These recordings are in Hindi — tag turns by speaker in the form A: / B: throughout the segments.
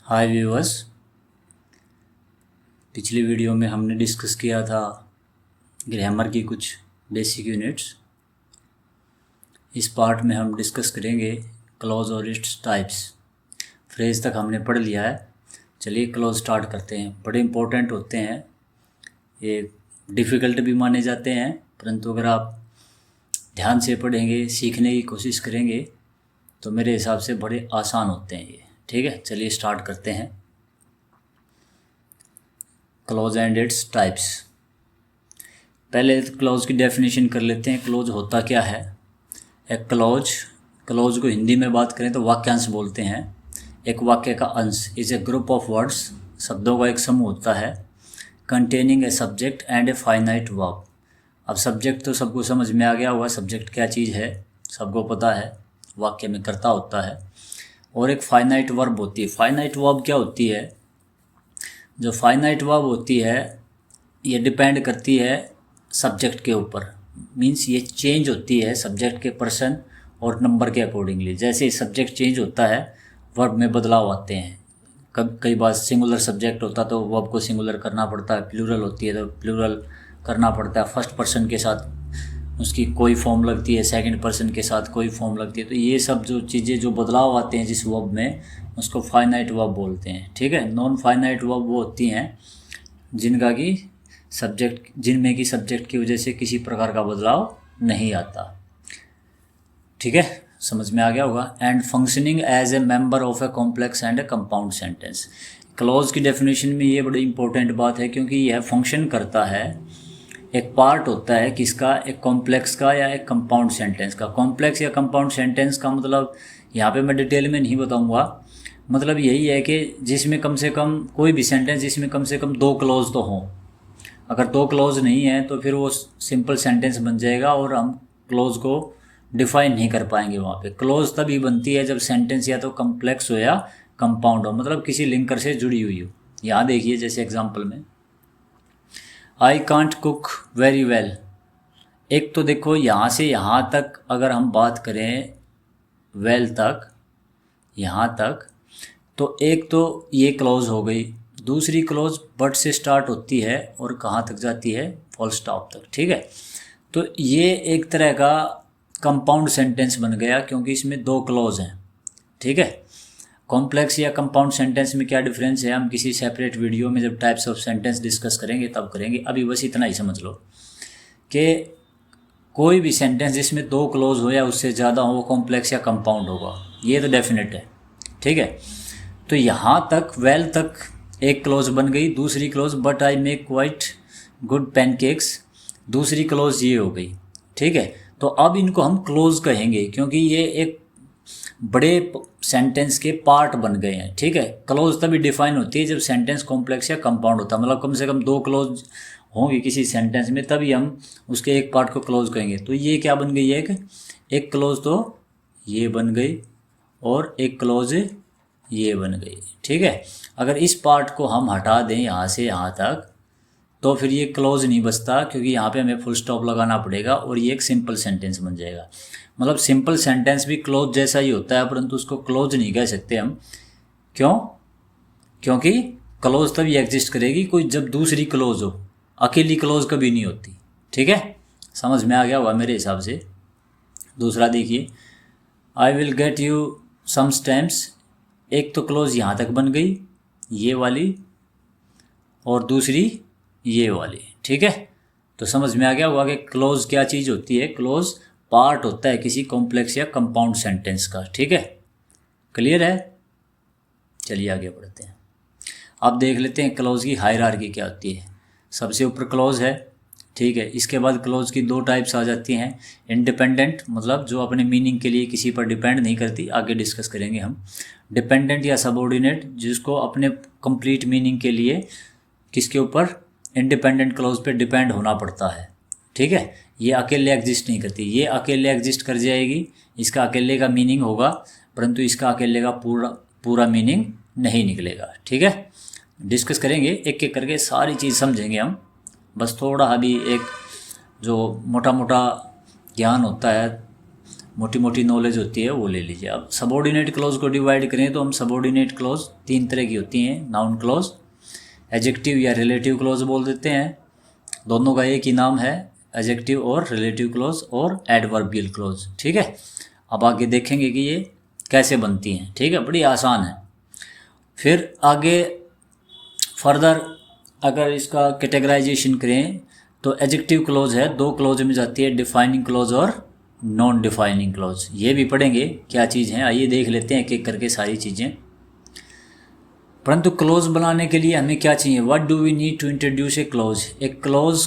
A: हाय व्यूअर्स। पिछली वीडियो में हमने डिस्कस किया था ग्रामर की कुछ बेसिक यूनिट्स। इस पार्ट में हम डिस्कस करेंगे क्लॉज और इट्स टाइप्स। फ्रेज तक हमने पढ़ लिया है। चलिए क्लॉज स्टार्ट करते हैं। बड़े इंपॉर्टेंट होते हैं, ये डिफ़िकल्ट भी माने जाते हैं, परंतु अगर आप ध्यान से पढ़ेंगे, सीखने की कोशिश करेंगे तो मेरे हिसाब से बड़े आसान होते हैं ये। ठीक है, चलिए स्टार्ट करते हैं। Clause and its types. पहले क्लॉज की डेफिनेशन कर लेते हैं। क्लॉज होता क्या है? एक क्लॉज को हिंदी में बात करें तो वाक्यांश बोलते हैं। एक वाक्य का अंश is a group of words, शब्दों का एक समूह होता है, containing a subject and a finite verb. अब सब्जेक्ट तो सबको समझ में आ गया हुआ, सब्जेक्ट क्या चीज़ है सबको पता है, वाक्य में कर्ता होता है। और एक फाइनाइट वर्ब होती है। फाइनाइट वर्ब क्या होती है? जो फाइनाइट वर्ब होती है ये डिपेंड करती है सब्जेक्ट के ऊपर, मींस ये चेंज होती है सब्जेक्ट के पर्सन और नंबर के अकॉर्डिंगली। जैसे सब्जेक्ट चेंज होता है वर्ब में बदलाव आते हैं। कई बार सिंगुलर सब्जेक्ट होता तो वर्ब को सिंगुलर करना पड़ता है, प्लूरल होती है तो प्लूरल करना पड़ता है। फर्स्ट पर्सन के साथ उसकी कोई फॉर्म लगती है, सेकंड पर्सन के साथ कोई फॉर्म लगती है। तो ये सब जो चीज़ें जो बदलाव आते हैं जिस वर्ब में, उसको फाइनाइट वर्ब बोलते हैं। ठीक है। नॉन फाइनाइट वर्ब वो होती हैं जिनमें कि सब्जेक्ट की वजह से किसी प्रकार का बदलाव नहीं आता। ठीक है, समझ में आ गया होगा। And functioning as a member of a complex and a compound sentence. Clause की डेफिनेशन में ये बड़ी इंपॉर्टेंट बात है, क्योंकि यह फंक्शन करता है, एक पार्ट होता है किसका, एक कॉम्प्लेक्स का या एक कंपाउंड सेंटेंस का। कॉम्प्लेक्स या कंपाउंड सेंटेंस का मतलब यहाँ पे मैं डिटेल में नहीं बताऊँगा। मतलब यही है कि जिसमें कम से कम कोई भी सेंटेंस जिसमें कम से कम 2 क्लॉज तो हों। अगर 2 क्लॉज नहीं है तो फिर वो सिंपल सेंटेंस बन जाएगा और हम क्लॉज को डिफाइन नहीं कर पाएंगे। वहाँ पे क्लॉज तभी बनती है जब सेंटेंस या तो कम्प्लेक्स हो या कंपाउंड हो, मतलब किसी लिंकर से जुड़ी हुई हो। यहाँ देखिए जैसे एग्जाम्पल में I can't cook very well. एक तो देखो यहाँ से यहाँ तक अगर हम बात करें वेल तक, यहाँ तक, तो एक तो ये क्लॉज हो गई। दूसरी क्लॉज बट से स्टार्ट होती है और कहाँ तक जाती है, फुल स्टॉप तक। ठीक है, तो ये एक तरह का कंपाउंड सेंटेंस बन गया क्योंकि इसमें 2 क्लॉज हैं। ठीक है। कॉम्प्लेक्स या कंपाउंड सेंटेंस में क्या डिफरेंस है हम किसी सेपरेट वीडियो में जब टाइप्स ऑफ सेंटेंस डिस्कस करेंगे तब करेंगे। अभी बस इतना ही समझ लो कि कोई भी सेंटेंस जिसमें 2 क्लॉज हो या उससे ज़्यादा हो वो कॉम्प्लेक्स या कंपाउंड होगा, ये तो डेफिनेट है। ठीक है, तो यहाँ तक वेल तक एक क्लॉज बन गई। दूसरी clause but I make quite good pancakes, दूसरी क्लॉज ये हो गई। ठीक है, तो अब इनको हम क्लोज कहेंगे क्योंकि ये एक बड़े सेंटेंस के पार्ट बन गए हैं। ठीक है, क्लोज तभी डिफाइन होती है जब सेंटेंस कॉम्प्लेक्स या कंपाउंड होता है, मतलब कम से कम 2 क्लोज होंगे किसी सेंटेंस में, तभी हम उसके एक पार्ट को क्लोज कहेंगे। तो ये क्या बन गई है, एक क्लोज तो ये बन गई और एक क्लोज ये बन गई। ठीक है, अगर इस पार्ट को हम हटा दें यहाँ से यहाँ तक तो फिर ये क्लोज नहीं बचता, क्योंकि यहाँ पे हमें फुल स्टॉप लगाना पड़ेगा और ये एक सिंपल सेंटेंस बन जाएगा। मतलब सिंपल सेंटेंस भी क्लोज जैसा ही होता है, परंतु उसको क्लोज नहीं कह सकते हम। क्यों? क्योंकि क्लोज तभी एग्जिस्ट करेगी कोई जब दूसरी क्लोज हो, अकेली क्लोज कभी नहीं होती। ठीक है, समझ में आ गया होगा मेरे हिसाब से। दूसरा देखिए, I will get you some stamps. एक तो क्लोज यहाँ तक बन गई ये वाली और दूसरी ये वाली। ठीक है, तो समझ में आ गया होगा कि क्लोज क्या चीज़ होती है। क्लोज पार्ट होता है किसी कॉम्प्लेक्स या कंपाउंड सेंटेंस का। ठीक है, क्लियर है? चलिए आगे बढ़ते हैं। अब देख लेते हैं क्लोज की हायरार्की क्या होती है। सबसे ऊपर क्लोज है। ठीक है, इसके बाद क्लोज की 2 टाइप्स आ जाती हैं। इंडिपेंडेंट, मतलब जो अपने मीनिंग के लिए किसी पर डिपेंड नहीं करती, आगे डिस्कस करेंगे हम। डिपेंडेंट या सबऑर्डिनेट, जिसको अपने कंप्लीट मीनिंग के लिए किसके ऊपर, इंडिपेंडेंट क्लॉज पे डिपेंड होना पड़ता है। ठीक है, ये अकेले एग्जिस्ट नहीं करती। ये अकेले एग्जिस्ट कर जाएगी, इसका अकेले का मीनिंग होगा, परंतु इसका अकेले का पूरा मीनिंग नहीं निकलेगा। ठीक है, डिस्कस करेंगे एक एक करके, सारी चीज़ समझेंगे हम। बस थोड़ा अभी एक जो मोटा मोटा ज्ञान होता है मोटी मोटी नॉलेज होती है वो ले लीजिए। अब सबऑर्डिनेट क्लॉज को डिवाइड करें तो हम सबऑर्डिनेट क्लॉज 3 तरह की होती हैं, नाउन क्लॉज, एडजेक्टिव या रिलेटिव क्लॉज बोल देते हैं, दोनों का एक ही नाम है, एडजेक्टिव और रिलेटिव क्लॉज और एडवर्बियल क्लॉज। ठीक है, अब आगे देखेंगे कि ये कैसे बनती हैं। ठीक है, बड़ी आसान है। फिर आगे फर्दर अगर इसका कैटेगराइजेशन करें तो एडजेक्टिव क्लॉज है, 2 क्लॉज में जाती है, डिफाइनिंग क्लॉज और नॉन डिफाइनिंग क्लॉज। ये भी पढ़ेंगे क्या चीज़ है, आइए देख लेते हैं एक एक करके सारी चीज़ें। परंतु क्लॉज बनाने के लिए हमें क्या चाहिए, what do we need to introduce a clause. एक क्लॉज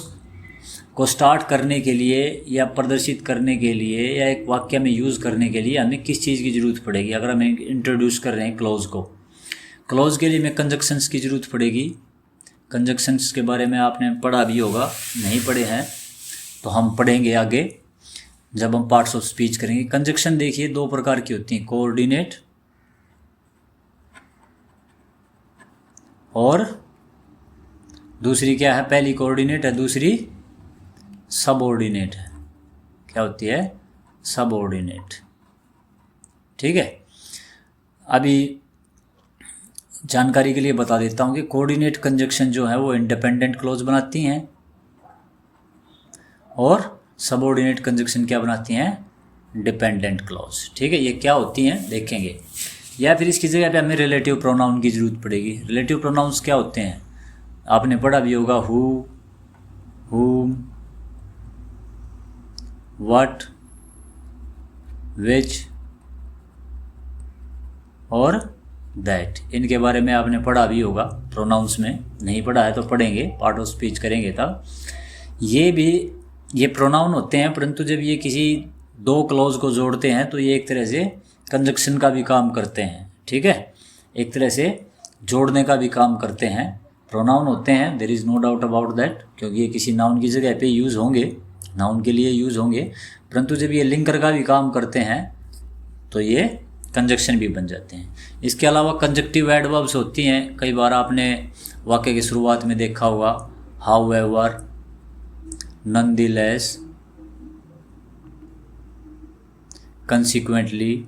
A: को स्टार्ट करने के लिए या प्रदर्शित करने के लिए या एक वाक्य में यूज़ करने के लिए हमें किस चीज़ की ज़रूरत पड़ेगी। अगर हम इंट्रोड्यूस कर रहे हैं क्लॉज को, क्लॉज के लिए हमें कंजक्शंस की ज़रूरत पड़ेगी। कंजक्शंस के बारे में आपने पढ़ा भी होगा, नहीं पढ़े हैं तो हम पढ़ेंगे आगे जब हम पार्ट्स ऑफ स्पीच करेंगे। कंजक्शन देखिए 2 प्रकार की होती हैं, कोऑर्डिनेट और दूसरी क्या है, पहली कोऑर्डिनेट है, दूसरी सबऑर्डिनेट है। क्या होती है, सबऑर्डिनेट। ठीक है, अभी जानकारी के लिए बता देता हूँ कि कोऑर्डिनेट कंजक्शन जो है वो इंडिपेंडेंट क्लॉज बनाती हैं और सबऑर्डिनेट कंजक्शन क्या बनाती हैं, डिपेंडेंट क्लॉज। ठीक है, ये क्या होती हैं देखेंगे। या फिर इसकी जगह पे हमें रिलेटिव प्रोनाउन की ज़रूरत पड़ेगी। रिलेटिव प्रोनाउंस क्या होते हैं, आपने पढ़ा भी होगा, हु, whom, what, which और दैट। इनके बारे में आपने पढ़ा भी होगा प्रोनाउंस में, नहीं पढ़ा है तो पढ़ेंगे, पार्ट ऑफ स्पीच करेंगे तब। ये प्रोनाउन होते हैं, परंतु जब ये किसी 2 क्लॉज को जोड़ते हैं तो ये एक तरह से कंजक्शन का भी काम करते हैं। ठीक है, एक तरह से जोड़ने का भी काम करते हैं। प्रोनाउन होते हैं, there is no doubt about that, क्योंकि ये किसी नाउन की जगह पे यूज़ होंगे, नाउन के लिए यूज़ होंगे, परंतु जब ये लिंकर का भी काम करते हैं तो ये कंजक्शन भी बन जाते हैं। इसके अलावा कंजक्टिव एडवर्ब्स होती हैं, कई बार आपने वाक्य की शुरुआत में देखा होगा, हाउएवर, नॉनदलेस, कंसिक्वेंटली।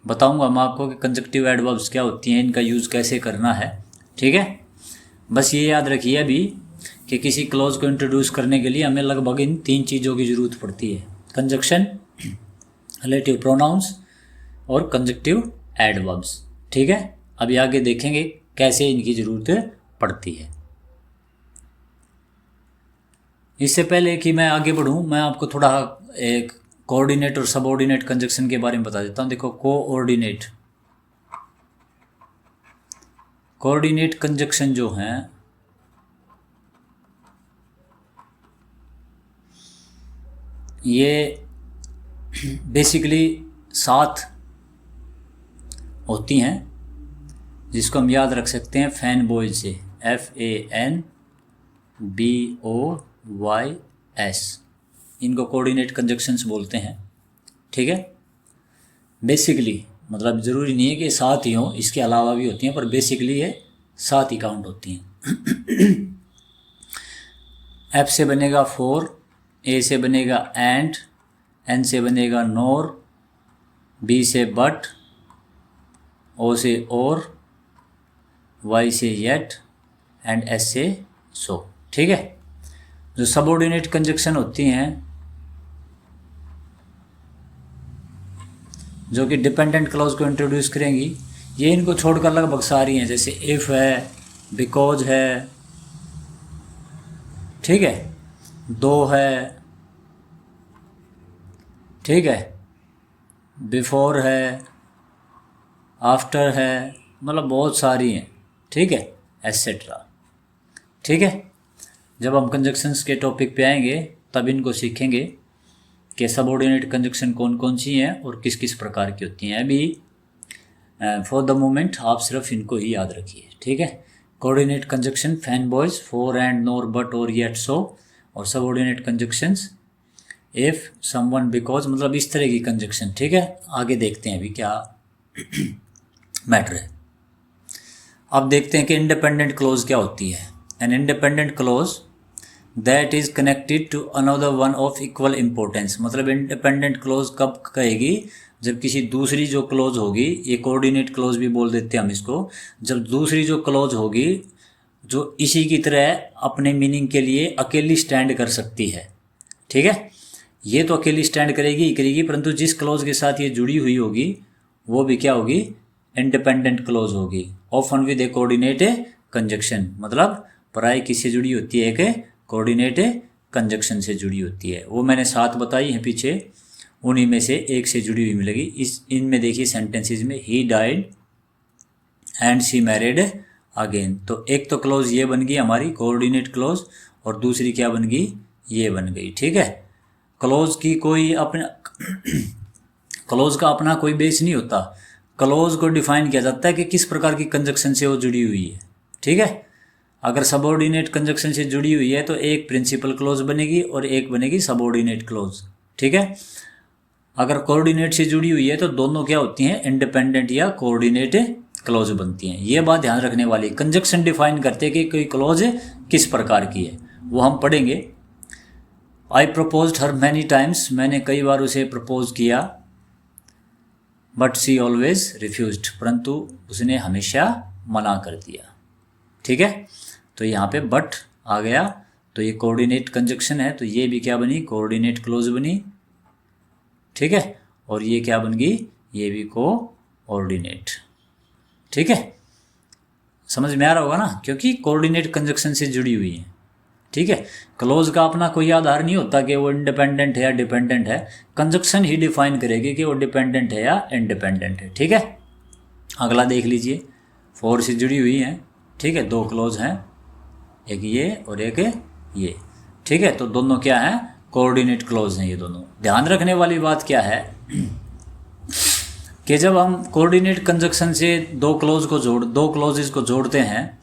A: बताऊंगा मैं आपको कि कंजक्टिव एडवर्ब्स क्या होती हैं, इनका यूज़ कैसे करना है। ठीक है, बस ये याद रखिए अभी कि किसी क्लॉज को इंट्रोड्यूस करने के लिए हमें लगभग इन 3 चीज़ों की ज़रूरत पड़ती है, कंजक्शन, रिलेटिव प्रोनाउंस और कंजक्टिव एडवर्ब्स। ठीक है, अभी आगे देखेंगे कैसे इनकी ज़रूरत पड़ती है। इससे पहले कि मैं आगे बढ़ूं, मैं आपको थोड़ा एक कोऑर्डिनेट और सबऑर्डिनेट कंजक्शन के बारे में बता देता हूं। देखो, कोऑर्डिनेट कंजक्शन जो हैं ये बेसिकली 7 होती हैं, जिसको हम याद रख सकते हैं फैन बॉयज से, FANBOYS। इनको कोऑर्डिनेट कंजक्शंस बोलते हैं। ठीक है, बेसिकली मतलब ज़रूरी नहीं है कि 7 ही हों, इसके अलावा भी होती हैं, पर बेसिकली ये 7 ही काउंट होती हैं। F से बनेगा फॉर, A से बनेगा एंड, N से बनेगा नोर, B से बट, O से और, Y से येट एंड S से सो। ठीक है, जो सबऑर्डिनेट कंजक्शन होती हैं, जो कि डिपेंडेंट क्लॉज को इंट्रोड्यूस करेंगी, ये इनको छोड़कर लगभग सारी हैं, जैसे इफ़ है, बिकॉज है, ठीक है, दो है, ठीक है, बिफोर है, आफ्टर है, मतलब बहुत सारी हैं। ठीक है, एटसेट्रा। ठीक है, जब हम कंजक्शंस के टॉपिक पे आएंगे तब इनको सीखेंगे कि सबऑर्डिनेट कंजक्शन कौन कौन सी हैं और किस किस प्रकार की होती हैं। अभी फॉर द मोमेंट आप सिर्फ इनको ही याद रखिए। ठीक है, coordinate conjunction fan boys, for and, nor, but or yet सो, और subordinate conjunctions if, someone, because, मतलब इस तरह की कंजक्शन। ठीक है, आगे देखते हैं अभी क्या मैटर है। अब देखते हैं कि इंडिपेंडेंट क्लॉज क्या होती है। An independent clause that is connected to another one of equal importance. मतलब इंडिपेंडेंट क्लोज कब कहेगी, जब किसी दूसरी जो क्लोज होगी, ये कोऑर्डिनेट क्लोज भी बोल देते हैं हम इसको, जब दूसरी जो क्लोज होगी जो इसी की तरह अपने मीनिंग के लिए अकेली स्टैंड कर सकती है। ठीक है, ये तो अकेली स्टैंड करेगी ही करेगी, परंतु जिस क्लोज के साथ ये जुड़ी हुई होगी वो भी क्या होगी, इंडिपेंडेंट क्लोज होगी। Often with A coordinate conjunction, मतलब प्राय किससे जुड़ी होती है, एक कोऑर्डिनेट कंजक्शन से जुड़ी होती है। वो मैंने 7 बताई हैं पीछे, उन्हीं में से एक से जुड़ी हुई मिलेगी। इनमें देखिए सेंटेंसेस में he died and she married again, तो एक तो क्लोज ये बन गई हमारी कोऑर्डिनेट क्लोज, और दूसरी क्या बन गई, ये बन गई। ठीक है, क्लोज की कोई अपना क्लोज का अपना कोई बेस नहीं होता। क्लोज को डिफाइन किया जाता है कि किस प्रकार की कंजक्शन से वो जुड़ी हुई है। ठीक है, अगर सबऑर्डिनेट कंजक्शन से जुड़ी हुई है तो एक प्रिंसिपल क्लोज बनेगी और एक बनेगी सबऑर्डिनेट क्लोज। ठीक है, अगर कोऑर्डिनेट से जुड़ी हुई है तो दोनों क्या होती हैं, इंडिपेंडेंट या कोऑर्डिनेट क्लोज बनती हैं। ये बात ध्यान रखने वाली। कंजक्शन डिफाइन करते हैं कि कोई क्लोज किस प्रकार की है, वो हम पढ़ेंगे। आई प्रपोज्ड हर मैनी टाइम्स, मैंने कई बार उसे प्रपोज किया, बट शी ऑलवेज रिफ्यूज्ड, परंतु उसने हमेशा मना कर दिया। ठीक है, तो यहाँ पे बट आ गया, तो ये कोऑर्डिनेट कंजक्शन है, तो ये भी क्या बनी, कोऑर्डिनेट क्लोज बनी। ठीक है, और ये क्या बन गई, ये भी कोऑर्डिनेट। ठीक है, समझ में आ रहा होगा ना, क्योंकि कोऑर्डिनेट कंजक्शन से जुड़ी हुई है। ठीक है, क्लोज का अपना कोई आधार नहीं होता कि वो इंडिपेंडेंट है या डिपेंडेंट है, कंजक्शन ही डिफाइन करेगी कि वो डिपेंडेंट है या इंडिपेंडेंट है। ठीक है, अगला देख लीजिए, 4 से जुड़ी हुई है। ठीक है, 2 क्लोज हैं, एक ये और एक ये। ठीक है, तो दोनों क्या हैं, कोऑर्डिनेट क्लोज हैं ये दोनों। ध्यान रखने वाली बात क्या है कि जब हम कोऑर्डिनेट कंजक्शन से 2 क्लोजेस को जोड़ते हैं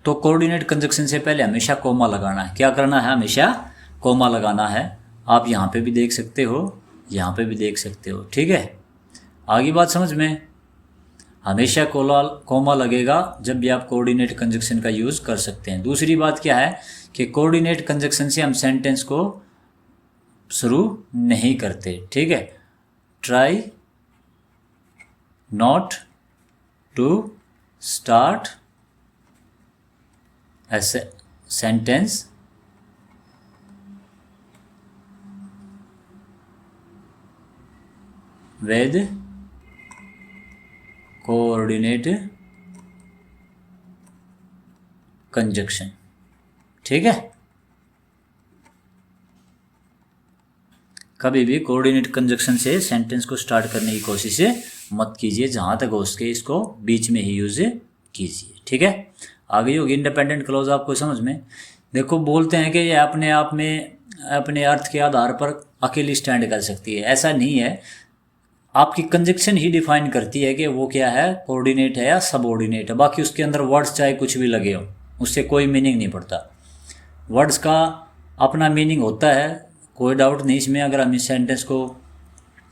A: तो कोऑर्डिनेट कंजक्शन से पहले हमेशा कोमा लगाना है। क्या करना है, हमेशा कोमा लगाना है। आप यहाँ पे भी देख सकते हो, यहाँ पे भी देख सकते हो। ठीक है, आगे बात समझ में, हमेशा कोमा लगेगा जब भी आप कोऑर्डिनेट कंजक्शन का यूज़ कर सकते हैं। दूसरी बात क्या है कि कोऑर्डिनेट कंजक्शन से हम सेंटेंस को शुरू नहीं करते। ठीक है, try not to start a sentence with coordinate conjunction। ठीक है, कभी भी कोऑर्डिनेट कंजक्शन से सेंटेंस को स्टार्ट करने की कोशिश मत कीजिए, जहां तक हो सके इसको बीच में ही यूज कीजिए। ठीक है, आ गई होगी इंडिपेंडेंट क्लोज आपको समझ में। देखो, बोलते हैं कि ये अपने आप में अपने अर्थ के आधार पर अकेली स्टैंड कर सकती है, ऐसा नहीं है। आपकी कंजक्शन ही डिफाइन करती है कि वो क्या है, कोऑर्डिनेट है या सबऑर्डिनेट है। बाकी उसके अंदर वर्ड्स चाहे कुछ भी लगे हो, उससे कोई मीनिंग नहीं पड़ता। वर्ड्स का अपना मीनिंग होता है, कोई डाउट नहीं इसमें। अगर हम इस सेंटेंस को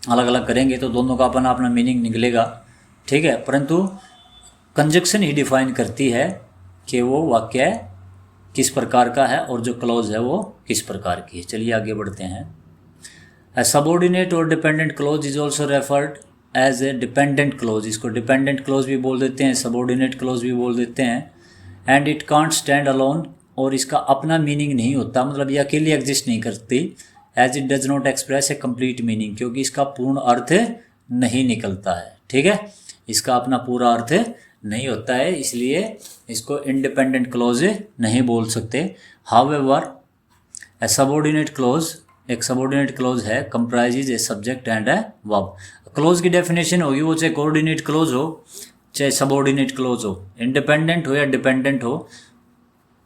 A: अलग अलग करेंगे तो दोनों का अपना अपना मीनिंग निकलेगा। ठीक है, परंतु कंजक्शन ही डिफाइन करती है कि वो वाक्य किस प्रकार का है और जो क्लॉज है वो किस प्रकार की है। चलिए आगे बढ़ते हैं। ए सबऑर्डिनेट और dependent clause is also referred as a dependent clause. इसको डिपेंडेंट क्लॉज भी बोल देते हैं, सबऑर्डिनेट क्लॉज भी बोल देते हैं। And it can't stand alone, और इसका अपना मीनिंग नहीं होता, मतलब ये अकेली एग्जिस्ट नहीं करती। As it does not express a complete meaning, क्योंकि इसका पूर्ण अर्थ नहीं निकलता है। ठीक है, इसका अपना पूरा अर्थ नहीं होता है, इसलिए इसको इंडिपेंडेंट क्लॉज नहीं बोल सकते। हाउएवर ए सबऑर्डिनेट क्लॉज, एक सबऑर्डिनेट क्लॉज है, comprises a subject and a verb. Clause की डेफिनेशन होगी, वो चाहे कोऑर्डिनेट क्लॉज हो चाहे सबऑर्डिनेट क्लॉज हो, इंडिपेंडेंट हो या डिपेंडेंट हो,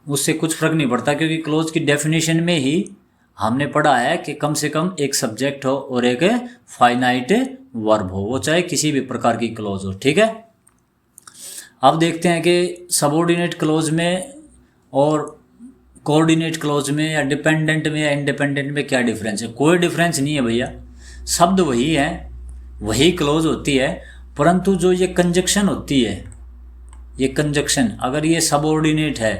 A: उससे कुछ फर्क नहीं पड़ता, क्योंकि क्लॉज की डेफिनेशन में ही हमने पढ़ा है कि कम से कम एक सब्जेक्ट हो और एक फाइनाइट वर्ब हो, वो चाहे किसी भी प्रकार की क्लॉज हो। ठीक है, अब देखते हैं कि सबऑर्डिनेट क्लॉज में और कोऑर्डिनेट क्लॉज में या डिपेंडेंट में या इंडिपेंडेंट में क्या डिफरेंस है। कोई डिफरेंस नहीं है भैया, शब्द वही है, वही क्लॉज होती है, परंतु जो ये कंजक्शन होती है, ये कंजक्शन अगर ये सबऑर्डिनेट है,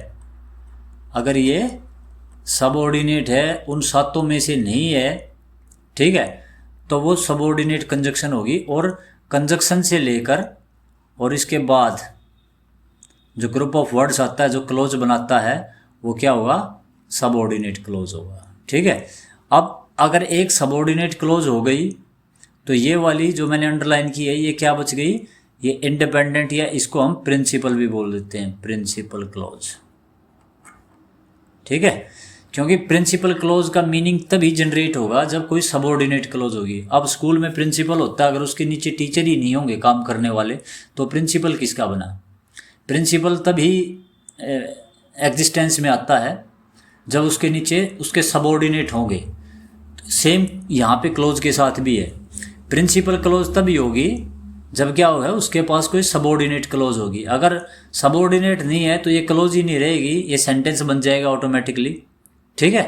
A: अगर ये सबऑर्डिनेट है उन सातों में से नहीं है, ठीक है, तो वो सबऑर्डिनेट कंजक्शन होगी। और कंजक्शन से लेकर और इसके बाद जो ग्रुप ऑफ वर्ड्स आता है जो क्लोज बनाता है वो क्या होगा, सबऑर्डिनेट क्लोज होगा, ठीक है। अब अगर एक सबऑर्डिनेट क्लोज हो गई तो ये वाली जो मैंने अंडरलाइन की है ये क्या बच गई, ये इंडिपेंडेंट, या इसको हम प्रिंसिपल भी बोल देते हैं, प्रिंसिपल क्लोज, ठीक है। क्योंकि प्रिंसिपल क्लोज का मीनिंग तभी जनरेट होगा जब कोई सबऑर्डिनेट क्लोज होगी। अब स्कूल में प्रिंसिपल होता है, अगर उसके नीचे टीचर ही नहीं होंगे काम करने वाले तो प्रिंसिपल किसका बना। प्रिंसिपल तभी एग्जिस्टेंस में आता है जब उसके नीचे उसके सबऑर्डिनेट होंगे। सेम यहाँ पे क्लोज के साथ भी है, प्रिंसिपल क्लोज तभी होगी जब क्या होगा, उसके पास कोई सबऑर्डिनेट क्लोज होगी। अगर सबऑर्डिनेट नहीं है तो ये क्लोज ही नहीं रहेगी, ये सेंटेंस बन जाएगा ऑटोमेटिकली, ठीक है।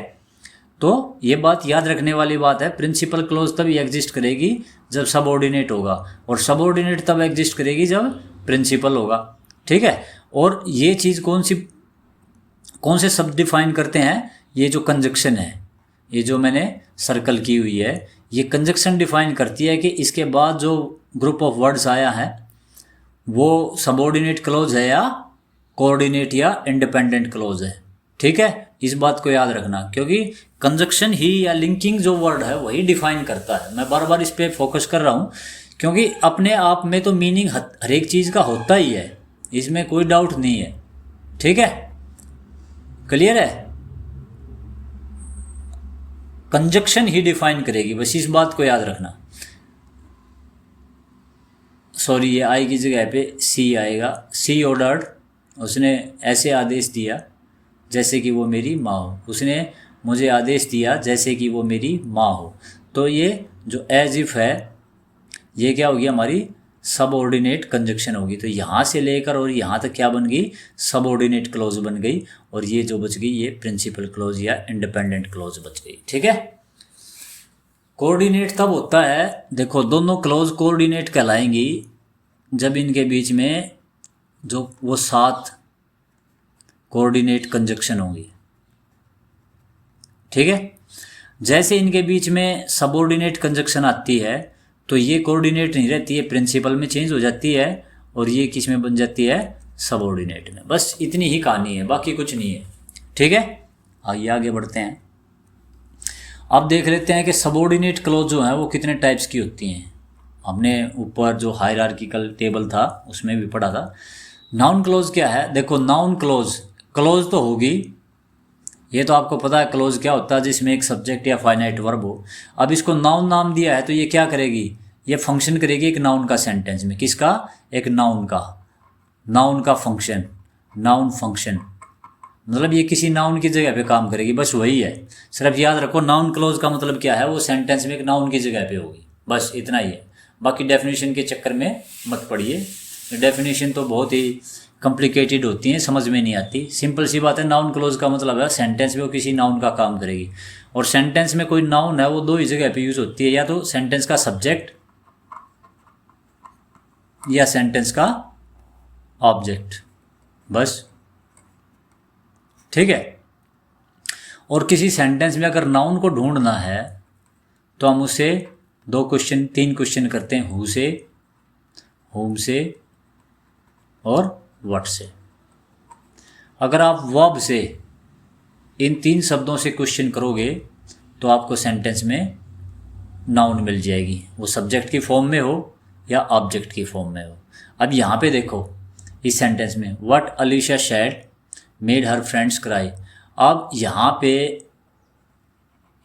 A: तो ये बात याद रखने वाली बात है, प्रिंसिपल क्लोज तभी एग्जिस्ट करेगी जब सबऑर्डिनेट होगा, और सबऑर्डिनेट तब एग्जिस्ट करेगी जब प्रिंसिपल होगा, ठीक है। और ये चीज़ कौन से शब्द डिफाइन करते हैं, ये जो कंजक्शन है, ये जो मैंने सर्कल की हुई है, ये कंजक्शन डिफाइन करती है कि इसके बाद जो ग्रुप ऑफ वर्ड्स आया है वो सबऑर्डिनेट क्लोज है या कोऑर्डिनेट या इंडिपेंडेंट क्लोज है, ठीक है। इस बात को याद रखना, क्योंकि कंजक्शन ही या लिंकिंग जो वर्ड है वही डिफाइन करता है। मैं बार बार इस पर फोकस कर रहा हूँ क्योंकि अपने आप में तो मीनिंग हर एक चीज़ का होता ही है, इसमें कोई डाउट नहीं है, ठीक है, क्लियर है। कंजक्शन ही डिफाइन करेगी, बस इस बात को याद रखना। सॉरी, ये आई की जगह पे सी आएगा। सी ऑर्डर्ड, उसने ऐसे आदेश दिया जैसे कि वो मेरी माँ हो, उसने मुझे आदेश दिया जैसे कि वो मेरी माँ हो। तो ये जो एज इफ है ये क्या होगी, हमारी सबऑर्डिनेट कंजक्शन होगी। तो यहाँ से लेकर और यहाँ तक क्या बन गई, सबऑर्डिनेट क्लोज बन गई, और ये जो बच गई ये प्रिंसिपल क्लोज या इंडिपेंडेंट क्लोज बच गई, ठीक है। कोऑर्डिनेट तब होता है, देखो दोनों क्लोज कोऑर्डिनेट कहलाएंगी जब इनके बीच में जो वो 7 कोऑर्डिनेट कंजक्शन होंगी, ठीक है। जैसे इनके बीच में सबऑर्डिनेट कंजक्शन आती है तो ये कोऑर्डिनेट नहीं रहती है, प्रिंसिपल में चेंज हो जाती है, और ये किस में बन जाती है, सबऑर्डिनेट में। बस इतनी ही कहानी है, बाकी कुछ नहीं है, ठीक है। आइए आगे बढ़ते हैं। अब देख लेते हैं कि सबऑर्डिनेट क्लोज जो है वो कितने टाइप्स की होती हैं। हमने ऊपर जो हायरार्किकल टेबल था उसमें भी पढ़ा था। नाउन क्लोज क्या है, देखो नाउन क्लोज तो होगी, ये तो आपको पता है क्लोज क्या होता है, जिसमें एक सब्जेक्ट या फाइनाइट वर्ब हो। अब इसको नाउन नाम दिया है तो ये क्या करेगी, ये फंक्शन करेगी एक नाउन का सेंटेंस में। किसका, एक नाउन का फंक्शन, नाउन फंक्शन, मतलब ये किसी नाउन की जगह पे काम करेगी, बस वही है। सिर्फ याद रखो नाउन क्लोज का मतलब क्या है, वो सेंटेंस में एक नाउन की जगह पे होगी, बस इतना ही है। बाकी डेफिनेशन के चक्कर में मत पड़िए, डेफिनेशन तो बहुत ही कॉम्प्लिकेटेड होती हैं, समझ में नहीं आती। सिंपल सी बात है, नाउन क्लोज का मतलब है सेंटेंस में वो किसी नाउन का काम करेगी, और सेंटेंस में कोई नाउन है वो 2 ही जगह पे यूज होती है, या तो सेंटेंस का सब्जेक्ट या सेंटेंस का ऑब्जेक्ट, बस, ठीक है। और किसी सेंटेंस में अगर नाउन को ढूंढना है तो हम उससे 3 क्वेश्चन करते हैं, हु से, होम से और व्हाट से। अगर आप वर्ब से इन 3 शब्दों से क्वेश्चन करोगे तो आपको सेंटेंस में नाउन मिल जाएगी, वो सब्जेक्ट की फॉर्म में हो या ऑब्जेक्ट की फॉर्म में हो। अब यहाँ पे देखो इस सेंटेंस में, what Alisha sad made her friends cry. अब यहाँ पे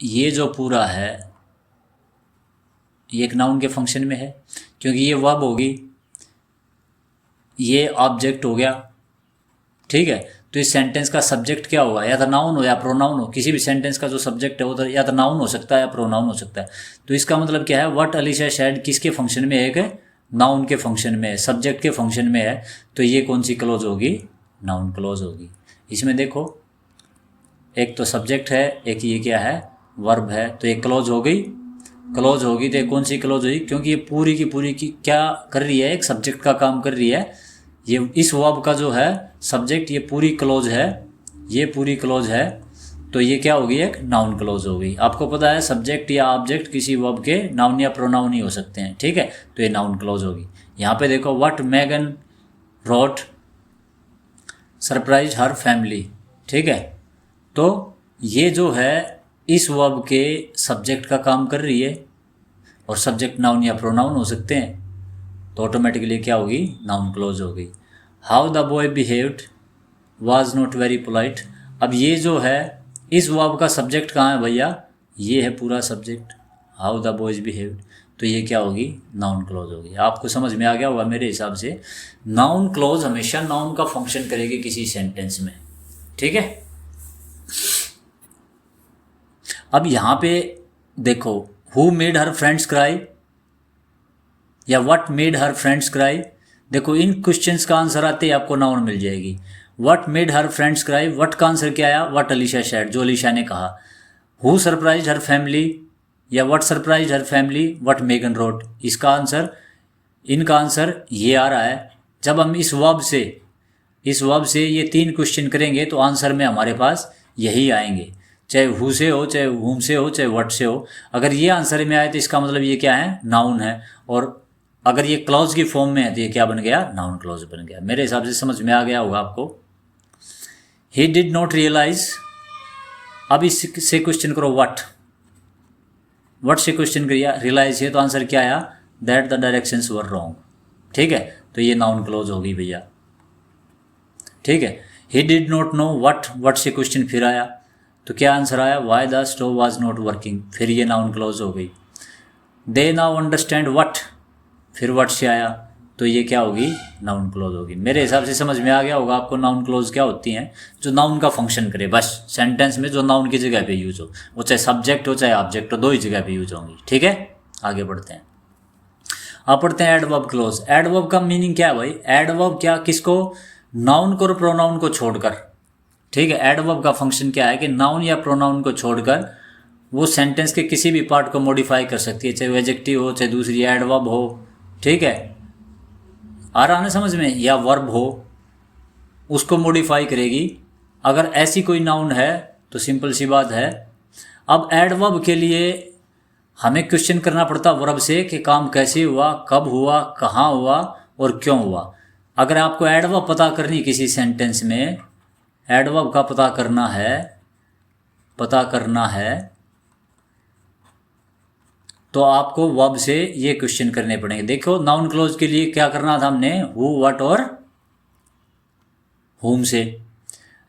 A: ये जो पूरा है ये एक नाउन के फंक्शन में है, क्योंकि ये वर्ब होगी, ये ऑब्जेक्ट हो गया, ठीक है। तो इस सेंटेंस का सब्जेक्ट क्या होगा, या तो नाउन हो या प्रोनाउन हो। किसी भी सेंटेंस का जो सब्जेक्ट है वो तो या तो नाउन हो सकता है या प्रोनाउन हो सकता है। तो इसका मतलब क्या है, व्हाट अलीशा सैड किसके फंक्शन में है, एक नाउन के फंक्शन में है, सब्जेक्ट के फंक्शन में है। तो ये कौन सी क्लोज होगी, नाउन क्लोज होगी। इसमें देखो एक तो सब्जेक्ट है, एक ये क्या है, वर्ब है, तो ये क्लोज हो गई। क्लोज होगी तो कौन सी क्लोज हुई, क्योंकि ये पूरी की क्या कर रही है, एक सब्जेक्ट का काम कर रही है। ये इस वर्ब का जो है सब्जेक्ट, ये पूरी क्लोज है, ये पूरी क्लोज है। तो ये क्या होगी, एक नाउन क्लोज हो गई। आपको पता है सब्जेक्ट या ऑब्जेक्ट किसी वर्ब के नाउन या प्रोनाउन ही हो सकते हैं, ठीक है, तो ये नाउन क्लोज होगी। यहाँ पे देखो, what Megan wrote surprise her family, ठीक है, तो ये जो है इस वर्ब के सब्जेक्ट का काम कर रही है, और सब्जेक्ट नाउन या प्रोनाउन हो सकते हैं, तो ऑटोमेटिकली क्या होगी, नाउन क्लोज हो गई। How the boy behaved was not very polite. अब ये जो है इस वर्ब का सब्जेक्ट कहाँ है भैया, ये है पूरा subject, how the boys behaved, तो ये क्या होगी, नाउन क्लोज होगी। आपको समझ में आ गया होगा मेरे हिसाब से। नाउन क्लोज हमेशा नाउन का फंक्शन करेगी किसी सेंटेंस में, ठीक है। अब यहाँ पे देखो, who made her friends cry या what made her friends cry, देखो इन क्वेश्चंस का आंसर आते ही आपको नाउन मिल जाएगी। What made her friends cry, what का आंसर क्या आया, व्हाट अलीशा शेड, जो अलीशा ने कहा। हु सरप्राइज हर फैमिली या what surprised her family, what Megan wrote, इसका आंसर, इनका आंसर ये आ रहा है। जब हम इस वर्ब से ये 3 क्वेश्चन करेंगे तो आंसर में हमारे पास यही आएंगे, चाहे हु से हो, चाहे हुम से हो, चाहे व्हाट से हो। अगर ये आंसर में आए तो इसका मतलब ये क्या है, नाउन है, और अगर ये क्लॉज की फॉर्म में है तो ये क्या बन गया, नाउन क्लॉज बन गया। मेरे हिसाब से समझ में आ गया होगा आपको। ही डिड नॉट रियलाइज, अब इससे क्वेश्चन करो व्हाट से क्वेश्चन करिए, रियलाइज है तो आंसर क्या आया, that the directions were wrong, ठीक है, तो ये नाउन क्लॉज होगी भैया, ठीक है। He did not know what से क्वेश्चन फिर आया, तो क्या आंसर आया, why the stove was not working, फिर ये नाउन क्लॉज हो गई। दे नाउ अंडरस्टैंड व्हाट, फिर व्हाट से आया, तो ये क्या होगी, नाउन क्लोज होगी। मेरे हिसाब से समझ में आ गया होगा आपको नाउन क्लोज क्या होती हैं, जो नाउन का फंक्शन करे, बस सेंटेंस में जो नाउन की जगह पे यूज हो, वो चाहे सब्जेक्ट हो चाहे ऑब्जेक्ट हो, 2 ही जगह पे यूज होंगी, ठीक है। आगे बढ़ते हैं, आप पढ़ते हैं एडवर्ब क्लोज। एडवर्ब का मीनिंग क्या है भाई, एडवर्ब क्या, किसको, नाउन को और प्रोनाउन को छोड़कर, ठीक है। एडवर्ब का फंक्शन क्या है कि नाउन या प्रोनाउन को छोड़कर वो सेंटेंस के किसी भी पार्ट को मॉडिफाई कर सकती है, चाहे वो एडजेक्टिव हो, चाहे दूसरी एडवर्ब हो, ठीक है, आ रहा ना समझ में, या वर्ब हो, उसको मॉडिफाई करेगी। अगर ऐसी कोई नाउन है तो सिंपल सी बात है। अब एडवर्ब के लिए हमें क्वेश्चन करना पड़ता वर्ब से कि काम कैसे हुआ, कब हुआ, कहाँ हुआ और क्यों हुआ। अगर आपको एडवर्ब पता करनी किसी सेंटेंस में, एडवर्ब का पता करना है तो आपको वर्ब से ये क्वेश्चन करने पड़ेंगे। देखो नाउन क्लोज के लिए क्या करना था हमने, हु, व्हाट और हुम से।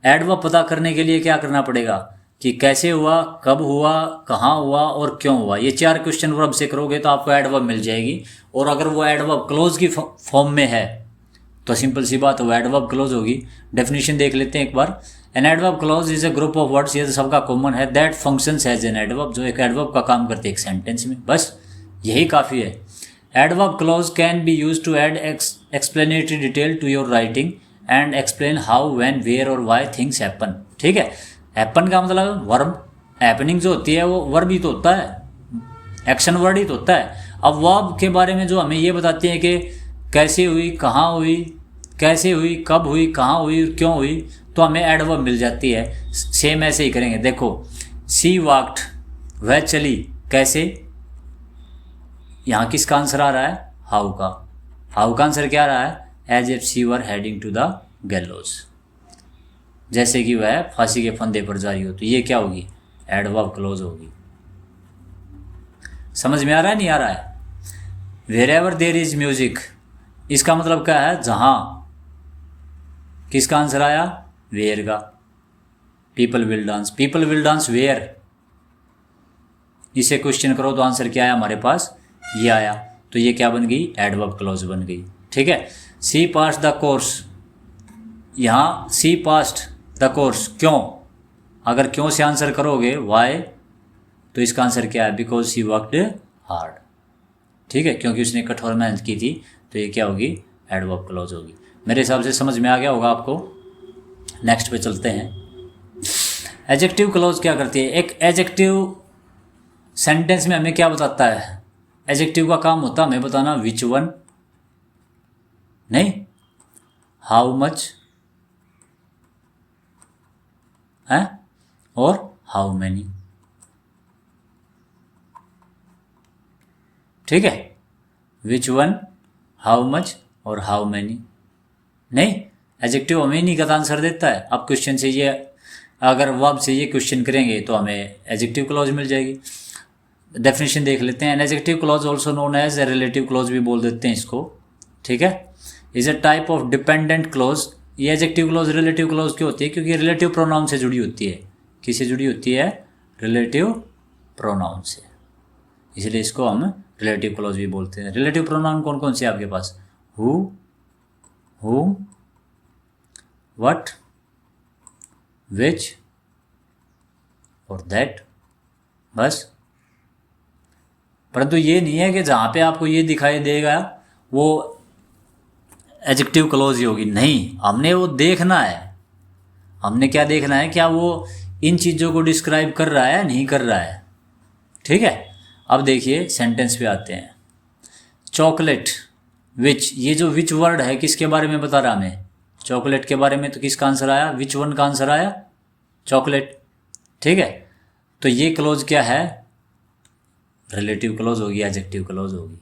A: एडवर्ब पता करने के लिए क्या करना पड़ेगा कि कैसे हुआ, कब हुआ, कहाँ हुआ और क्यों हुआ। ये 4 क्वेश्चन वर्ब से करोगे तो आपको एडवर्ब मिल जाएगी। और अगर वो एडवर्ब क्लोज की फॉर्म में है तो सिंपल सी बात है, वो एडवर्ब क्लोज होगी। डेफिनेशन देख लेते हैं एक बार। An adverb clause is a group of words, ये तो सबका कॉमन है, that functions as an adverb, जो एक एडवर्ब का काम करते हैं एक सेंटेंस में, बस यही काफ़ी है। Adverb clause can be use to add explanatory detail to your writing and explain how, when, where और व्हाई थिंग्स हैपन, ठीक है। हैपन का मतलब वर्ब, हैपनिंग जो होती है वो वर्ब ही तो होता है, एक्शन वर्ड ही तो होता है। अब वर्ब के बारे में जो हमें ये बताती है कि कैसे हुई, कहाँ हुई, कैसे हुई, कब हुई, कहाँ हुई, क्यों हुई, तो हमें एडवर्ब मिल जाती है। सेम ऐसे ही करेंगे। देखो सी वॉक्ड, वह चली, कैसे, यहाँ किसका आंसर आ रहा है, हाउ का। हाउ का आंसर क्या आ रहा है, as if she were heading to the gallows, जैसे कि वह फांसी के फंदे पर जा रही हो, तो ये क्या होगी, एडवर्ब क्लोज होगी। समझ में आ रहा है, नहीं आ रहा है। वेरेवर देयर इज म्यूजिक, इसका मतलब क्या है, जहां, किसका आंसर आया, वेयर का। पीपल विल डांस वेयर, इसे क्वेश्चन करो तो आंसर क्या आया हमारे पास, ये आया, तो ये क्या बन गई, एडवर्ब क्लोज बन गई, ठीक है। सी पास द कोर्स, यहाँ सी पास्ट द कोर्स, क्यों, अगर क्यों से आंसर करोगे वाई, तो इसका आंसर क्या है, बिकॉज सी वर्कड हार्ड, ठीक है, क्योंकि उसने कठोर मेहनत की थी, तो ये क्या होगी, एडवर्ब क्लोज होगी। मेरे हिसाब से समझ में आ गया होगा आपको। नेक्स्ट पे चलते हैं। एडजेक्टिव क्लोज क्या करती है, एक एडजेक्टिव सेंटेंस में हमें क्या बताता है, एडजेक्टिव का काम होता है हमें बताना विच वन, नहीं, हाउ मच है, और हाउ मैनी। ठीक है, विच वन, हाउ मच और हाउ मैनी। नहीं, एडजेक्टिव हमें नहीं का आंसर देता है। अब क्वेश्चन से ये, अगर वर्ब से ये क्वेश्चन करेंगे तो हमें एडजेक्टिव क्लॉज मिल जाएगी। डेफिनेशन देख लेते हैं। An adjective clause also known as a relative clause भी बोल देते हैं इसको। ठीक है, is a type of dependent clause. ये एडजेक्टिव क्लॉज रिलेटिव क्लॉज क्यों होती है? क्योंकि रिलेटिव प्रोनाउन से जुड़ी होती है। किससे जुड़ी होती है? रिलेटिव प्रोनाउन से, इसलिए इसको हम रिलेटिव क्लॉज भी बोलते हैं। रिलेटिव प्रोनाउन कौन कौन से आपके पास? हु, whom, what, which और that, बस। परंतु ये नहीं है कि जहाँ पे आपको ये दिखाई देगा वो एडजेक्टिव क्लॉज ही होगी। नहीं, हमने वो देखना है। हमने क्या देखना है? क्या वो इन चीज़ों को डिस्क्राइब कर रहा है, नहीं कर रहा है। ठीक है, अब देखिए सेंटेंस पे आते हैं। चॉकलेट विच, ये जो विच वर्ड है किसके बारे में बता रहा हमें? चॉकलेट के बारे में। तो किसका आंसर आया? विच वन का आंसर आया चॉकलेट। ठीक है, तो ये क्लोज क्या है? रिलेटिव क्लोज होगी, एडजेक्टिव क्लोज होगी।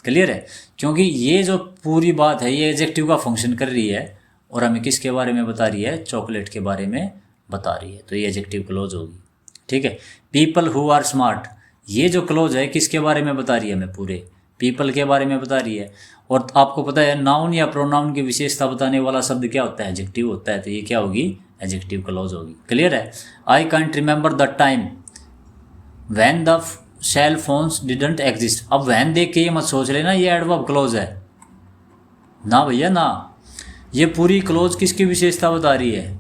A: क्लियर है? क्योंकि ये जो पूरी बात है ये एडजेक्टिव का फंक्शन कर रही है और हमें किसके बारे में बता रही है? चॉकलेट के बारे में बता रही है, तो ये एडजेक्टिव क्लोज होगी। ठीक है, पीपल हु आर स्मार्ट, ये जो क्लोज है किसके बारे में बता रही है? हमें पूरे पीपल के बारे में बता रही है। और आपको पता है नाउन या प्रोनाउन की विशेषता बताने वाला शब्द क्या होता है? एडजेक्टिव होता है, तो ये क्या होगी? एडजेक्टिव क्लॉज होगी। क्लियर है? I can't remember the time when the cell phones didn't exist. अब व्हेन देख के ये मत सोच लेना ये एडवर्ब क्लॉज है, ना भैया ना। ये पूरी क्लॉज किसकी विशेषता बता रही है?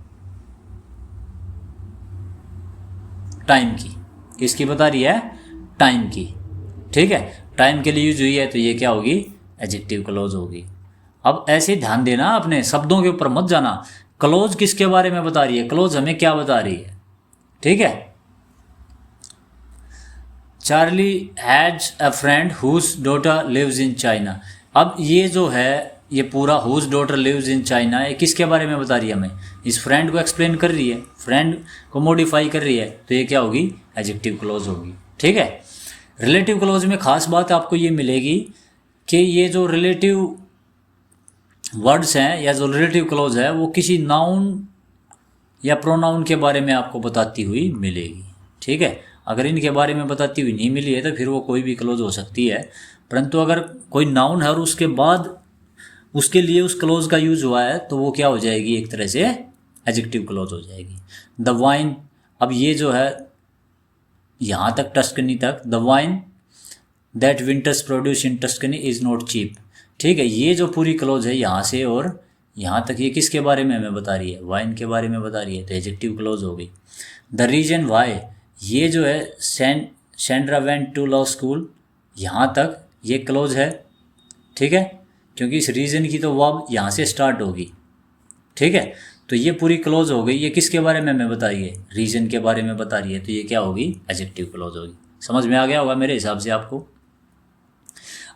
A: टाइम की। किसकी बता रही है? टाइम की। ठीक है, टाइम के लिए यूज हुई है, तो ये क्या होगी? एडजेक्टिव क्लॉज होगी। अब ऐसे ध्यान देना, अपने शब्दों के ऊपर मत जाना। क्लॉज किसके बारे में बता रही है? क्लॉज हमें क्या बता रही है? ठीक है, Charlie has a friend whose daughter lives in China. अब ये जो है ये पूरा whose daughter lives in China, ये किसके बारे में बता रही है? हमें इस फ्रेंड को एक्सप्लेन कर रही है, फ्रेंड को मॉडिफाई कर रही है, तो ये क्या होगी? एडजेक्टिव क्लॉज होगी। ठीक है, रिलेटिव क्लॉज में खास बात आपको ये मिलेगी कि ये जो रिलेटिव वर्ड्स हैं या जो रिलेटिव क्लॉज है वो किसी नाउन या प्रोनाउन के बारे में आपको बताती हुई मिलेगी। ठीक है, अगर इनके बारे में बताती हुई नहीं मिली है तो फिर वो कोई भी क्लॉज हो सकती है। परंतु अगर कोई नाउन है और उसके बाद उसके लिए उस क्लॉज का यूज हुआ है तो वो क्या हो जाएगी? एक तरह से एडजेक्टिव क्लॉज हो जाएगी। द वाइन, अब ये जो है यहाँ तक टस्कनी तक, the wine that vintners produce in Tuscany is not cheap. ठीक है, ये जो पूरी क्लॉज है यहाँ से और यहाँ तक ये किसके बारे में हमें बता रही है? वाइन के बारे में बता रही है, तो एडजेक्टिव क्लॉज हो गई। द रीजन वाई, ये जो है Sandra went to law school, यहाँ तक ये क्लॉज है। ठीक है, क्योंकि इस रीजन की तो वर्ब यहाँ से स्टार्ट होगी। ठीक है, तो ये पूरी क्लॉज हो गई। ये किसके बारे में हमें बता रही है? रीजन के बारे में बता रही है, तो ये क्या होगी? एडजेक्टिव क्लॉज होगी। समझ में आ गया होगा मेरे हिसाब से आपको।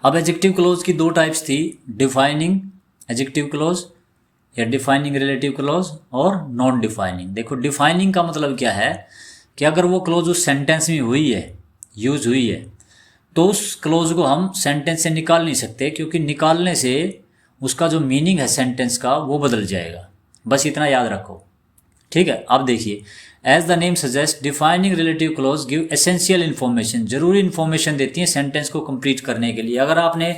A: अब एडजेक्टिव क्लॉज की दो टाइप्स थी, डिफाइनिंग एडजेक्टिव क्लॉज या डिफाइनिंग रिलेटिव क्लॉज और नॉन डिफाइनिंग। देखो डिफाइनिंग का मतलब क्या है कि अगर वो क्लॉज उस सेंटेंस में हुई है, यूज हुई है, तो उस क्लॉज को हम सेंटेंस से निकाल नहीं सकते, क्योंकि निकालने से उसका जो मीनिंग है सेंटेंस का वो बदल जाएगा। बस इतना याद रखो। ठीक है, अब देखिए, as the name suggest defining relative clause give essential information, जरूरी इन्फॉर्मेशन देती है सेंटेंस को कंप्लीट करने के लिए। अगर आपने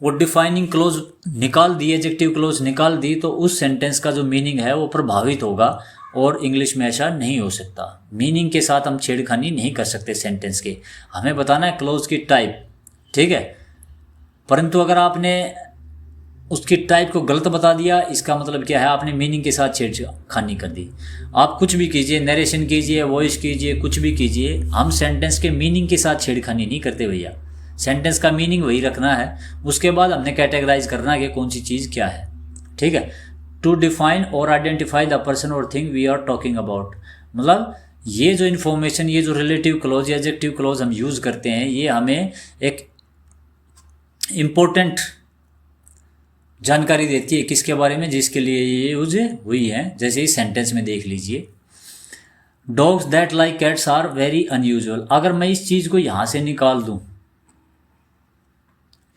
A: वो डिफाइनिंग क्लॉज निकाल दी, एडजेक्टिव क्लॉज निकाल दी, तो उस सेंटेंस का जो मीनिंग है वो प्रभावित होगा, और इंग्लिश में ऐसा नहीं हो सकता। मीनिंग के साथ हम छेड़खानी नहीं कर सकते सेंटेंस के। हमें बताना है क्लॉज की टाइप। ठीक है, परंतु अगर आपने उसकी टाइप को गलत बता दिया, इसका मतलब क्या है? आपने मीनिंग के साथ छेड़खानी कर दी। आप कुछ भी कीजिए, नरेशन कीजिए, वॉइस कीजिए, कुछ भी कीजिए, हम सेंटेंस के मीनिंग के साथ छेड़खानी नहीं करते भैया। सेंटेंस का मीनिंग वही रखना है, उसके बाद हमने कैटेगराइज करना है कि कौन सी चीज़ क्या है। ठीक है, टू डिफाइन और आइडेंटिफाई द पर्सन और thing we are talking about, मतलब ये जो इन्फॉर्मेशन, ये जो रिलेटिव क्लॉज या एडजेक्टिव क्लॉज हम यूज़ करते हैं, ये हमें एक इम्पोर्टेंट जानकारी देती है किसके बारे में, जिसके लिए ये यूज हुई है। जैसे इस सेंटेंस में देख लीजिए, dogs that like cats are very unusual. अगर मैं इस चीज़ को यहाँ से निकाल दूँ,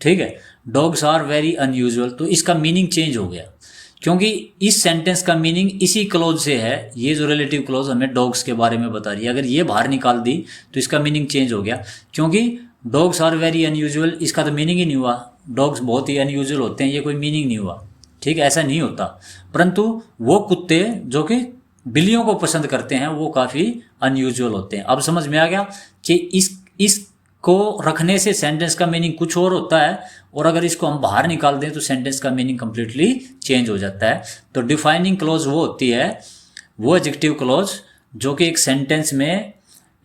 A: ठीक है, डॉग्स आर वेरी अनयूजुअल, तो इसका मीनिंग चेंज हो गया, क्योंकि इस सेंटेंस का मीनिंग इसी क्लोज से है। ये जो रिलेटिव क्लोज हमें डॉग्स के बारे में बता रही है, अगर ये बाहर निकाल दी तो इसका मीनिंग चेंज हो गया, क्योंकि डॉग्स आर वेरी अनयूजुअल इसका तो मीनिंग ही नहीं हुआ। डॉग्स बहुत ही अनयूजुअल होते हैं, ये कोई मीनिंग नहीं हुआ, ठीक है, ऐसा नहीं होता। परंतु वो कुत्ते जो कि बिल्लियों को पसंद करते हैं वो काफ़ी अनयूजुअल होते हैं। अब समझ में आ गया कि इसको रखने से सेंटेंस का मीनिंग कुछ और होता है, और अगर इसको हम बाहर निकाल दें तो सेंटेंस का मीनिंग कंप्लीटली चेंज हो जाता है। तो डिफाइनिंग क्लॉज वो होती है, वो एडजेक्टिव क्लॉज जो कि एक सेंटेंस में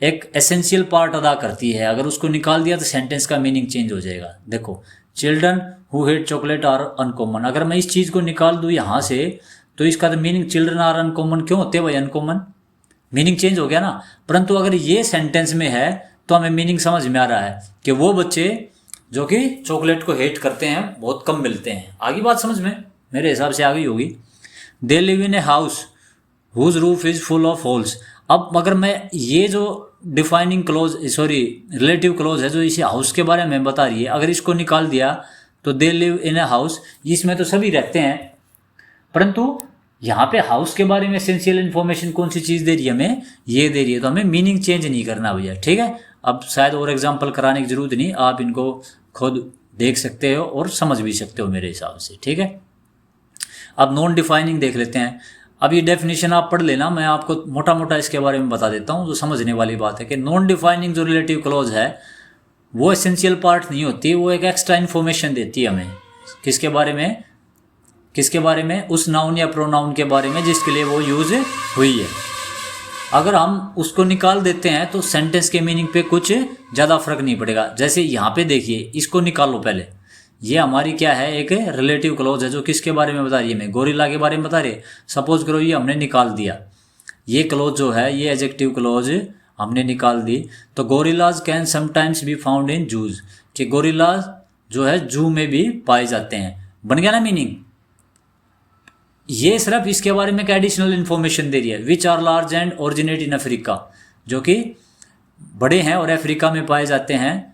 A: एक एसेंशियल पार्ट अदा करती है। अगर उसको निकाल दिया तो सेंटेंस का मीनिंग चेंज हो जाएगा। देखो, children who hate chocolate are uncommon, अगर मैं इस चीज़ को निकाल दूँ यहाँ से तो इसका तो मीनिंग चिल्ड्रन आर अनकॉमन क्यों होते हैं भाई, अनकॉमन, मीनिंग चेंज हो गया ना। परंतु अगर ये सेंटेंस में है तो हमें मीनिंग समझ में आ रहा है कि वो बच्चे जो कि चॉकलेट को हेट करते हैं बहुत कम मिलते हैं। आगे बात समझ में मेरे हिसाब से आ गई होगी। They live in a house whose roof is full of holes. अब अगर मैं ये जो डिफाइनिंग क्लोज रिलेटिव क्लोज है जो इसी हाउस के बारे में बता रही है, अगर इसको निकाल दिया तो दे लिव इन ए हाउस, इसमें तो सभी रहते हैं, परंतु यहाँ पे हाउस के बारे में एसेंशियल इन्फॉर्मेशन कौन सी चीज़ दे रही है हमें, ये दे रही है, तो हमें मीनिंग चेंज नहीं करना भैया, ठीक है। अब शायद और एग्जांपल कराने की जरूरत नहीं, आप इनको खुद देख सकते हो और समझ भी सकते हो मेरे हिसाब से, ठीक है। अब नॉन डिफाइनिंग देख लेते हैं। अब ये डेफिनेशन आप पढ़ लेना, मैं आपको मोटा मोटा इसके बारे में बता देता हूँ। जो समझने वाली बात है कि नॉन डिफाइनिंग जो रिलेटिव क्लॉज है वो एसेंशियल पार्ट नहीं होती, वो एक एक्स्ट्रा इन्फॉर्मेशन देती है हमें। किसके बारे में, उस नाउन या प्रोनाउन के बारे में जिसके लिए वो यूज हुई है। अगर हम उसको निकाल देते हैं तो सेंटेंस के मीनिंग पे कुछ ज़्यादा फर्क नहीं पड़ेगा। जैसे यहाँ पे देखिए, इसको निकालो पहले, ये हमारी क्या है, एक रिलेटिव क्लॉज है जो किसके बारे में बता रही है, हमें गोरिल्ला के बारे में बता रही है। सपोज करो ये हमने निकाल दिया, ये क्लॉज जो है, ये एडजेक्टिव क्लॉज हमने निकाल दी, तो gorillas can sometimes be found in zoos, कि गोरिल्लाज जो है जू में भी पाए जाते हैं। बन गया ना मीनिंग। ये सिर्फ इसके बारे में एडिशनल इन्फॉर्मेशन दे रही है। Which are large and originate in Africa, जो कि बड़े हैं और अफ्रीका में पाए जाते हैं।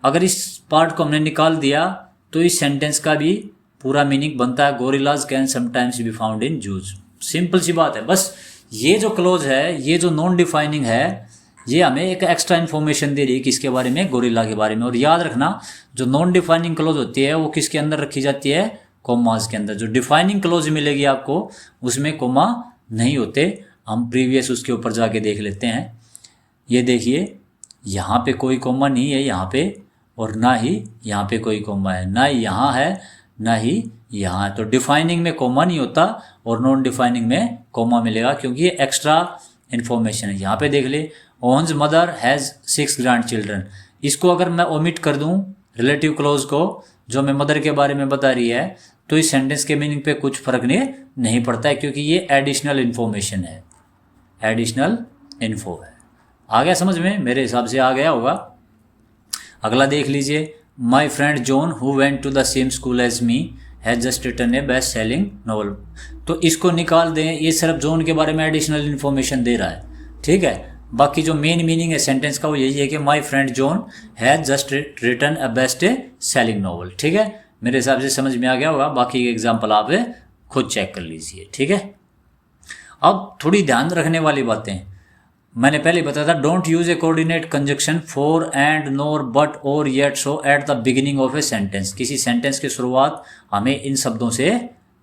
A: अगर इस पार्ट को हमने निकाल दिया तो इस सेंटेंस का भी पूरा मीनिंग बनता है, gorillas can sometimes be found in zoos. Simple सी बात है। बस ये जो क्लोज है, ये जो नॉन डिफाइनिंग है, ये हमें एक एक्स्ट्रा इन्फॉर्मेशन दे रही है किसके बारे में, गोरिल्ला के बारे में। और याद रखना, जो नॉन डिफाइनिंग क्लोज होती है वो किसके अंदर रखी जाती है, कोमास के अंदर। जो डिफाइनिंग क्लोज मिलेगी आपको उसमें कोमा नहीं होते। हम प्रीवियस उसके ऊपर जाके देख लेते हैं। ये देखिए, यहाँ पे कोई कोमा नहीं है यहाँ पे, और ना ही यहाँ पे कोई कोमा है, ना यहाँ है ना ही यहाँ है। तो डिफाइनिंग में कोमा नहीं होता और नॉन डिफाइनिंग में कोमा मिलेगा, क्योंकि ये एक्स्ट्रा इन्फॉर्मेशन है। यहाँ पे देख ले, one's mother has 6 grandchildren. इसको अगर मैं ओमिट कर दूँ रिलेटिव क्लोज को, जो हमें मदर के बारे में बता रही है, तो इस सेंटेंस के मीनिंग पे कुछ फर्क नहीं पड़ता है, क्योंकि ये एडिशनल इन्फॉर्मेशन है, एडिशनल इन्फो है। आ गया समझ में? मेरे हिसाब से आ गया होगा। अगला देख लीजिए, my friend John who went to the same school as me has just written a best selling novel. तो इसको निकाल दें, ये सिर्फ जॉन के बारे में एडिशनल इन्फॉर्मेशन दे रहा है, ठीक है। बाकी जो मेन मीनिंग है सेंटेंस का वो यही है कि my friend John has just written a best selling novel, ठीक है। मेरे हिसाब से समझ में आ गया होगा। बाकी एग्जाम्पल आप खुद चेक कर लीजिए, ठीक है। अब थोड़ी ध्यान रखने वाली बातें मैंने पहले बताया था, don't use a coordinate conjunction for and nor but or yet so at the beginning of a sentence. किसी सेंटेंस की शुरुआत हमें इन शब्दों से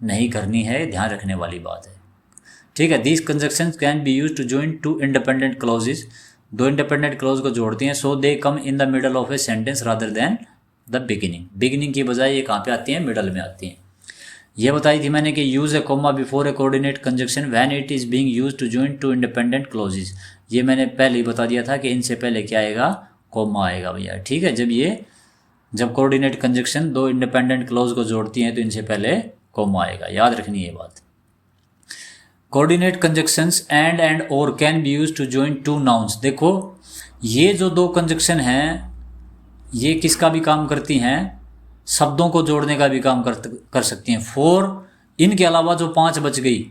A: नहीं करनी है, ध्यान रखने वाली बात है, ठीक है। These conjunctions can be use to join two independent clauses, दो इंडिपेंडेंट क्लॉज को जोड़ती हैं। So they come in the middle of a sentence rather than the beginning. Beginning की बजाय ये कहाँ पे आती हैं, मिडल में आती हैं। ये बताई थी मैंने कि use a comma before a coordinate conjunction when it is being used to join two independent clauses. ये मैंने पहले ही बता दिया था कि इनसे पहले क्या आएगा, कोमा आएगा भैया, ठीक है। जब कोऑर्डिनेट कंजक्शन दो इंडिपेंडेंट क्लॉज को जोड़ती हैं तो इनसे पहले कोमा आएगा, याद रखनी है बात। कोऑर्डिनेट कंजक्शंस एंड और can be used to join two nouns. देखो, ये जो दो कंजक्शन हैं ये किसका भी काम करती हैं, शब्दों को जोड़ने का भी काम कर सकती हैं। फॉर, इनके अलावा जो 5 बच गई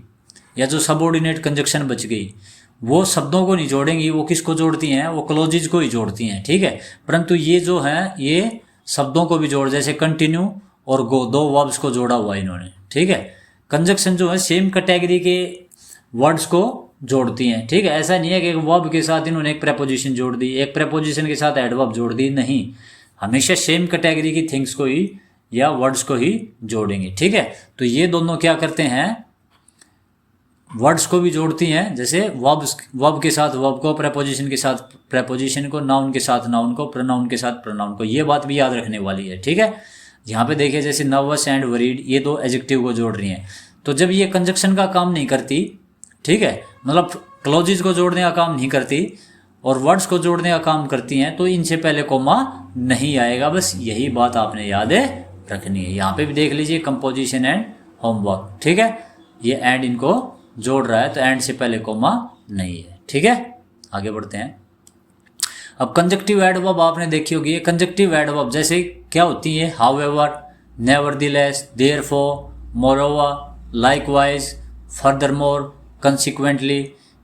A: या जो सबऑर्डिनेट कंजक्शन बच गई वो शब्दों को नहीं जोड़ेंगी, वो किसको जोड़ती हैं, वो क्लोजेज को ही जोड़ती हैं, ठीक है। परंतु ये जो है ये शब्दों को भी जोड़, जैसे कंटिन्यू और गो, दो वर्ब्स को जोड़ा हुआ इन्होंने, ठीक है। कंजक्शन जो है सेम कैटेगरी के वर्ड्स को जोड़ती हैं, ठीक है। ऐसा नहीं है कि एक वर्ब के साथ इन्होंने एक प्रेपोजिशन जोड़ दी, एक प्रेपोजिशन के साथ एडवर्ब जोड़ दी, नहीं, हमेशा सेम कैटेगरी की थिंग्स को ही या वर्ड्स को ही जोड़ेंगे, ठीक है। तो ये दोनों क्या करते हैं, वर्ड्स को भी जोड़ती हैं, जैसे वर्ब के साथ वर्ब को, प्रेपोजिशन के साथ प्रेपोजिशन को, नाउन के साथ नाउन को, प्रोनाउन के साथ प्रोनाउन को। ये बात भी याद रखने वाली है, ठीक है। यहाँ पे देखिए जैसे नर्वस एंड वरीड, ये दो एडजेक्टिव को जोड़ रही हैं। तो जब ये कंजक्शन का काम नहीं करती, ठीक है, मतलब क्लोजेज को जोड़ने का काम नहीं करती और वर्ड्स को जोड़ने का काम करती हैं, तो इनसे पहले कोमा नहीं आएगा। बस यही बात आपने याद रखनी है। यहाँ पे भी देख लीजिए कंपोजिशन एंड होमवर्क, ठीक है, ये एंड इनको जोड़ रहा है, तो एंड से पहले कोमा नहीं है, ठीक है। आगे बढ़ते हैं। अब कंजक्टिव एडवर्ब आपने देखी होगी, ये कंजक्टिव एडवर्ब जैसे क्या होती है, however, nevertheless, therefore, moreover, likewise, furthermore, consequently,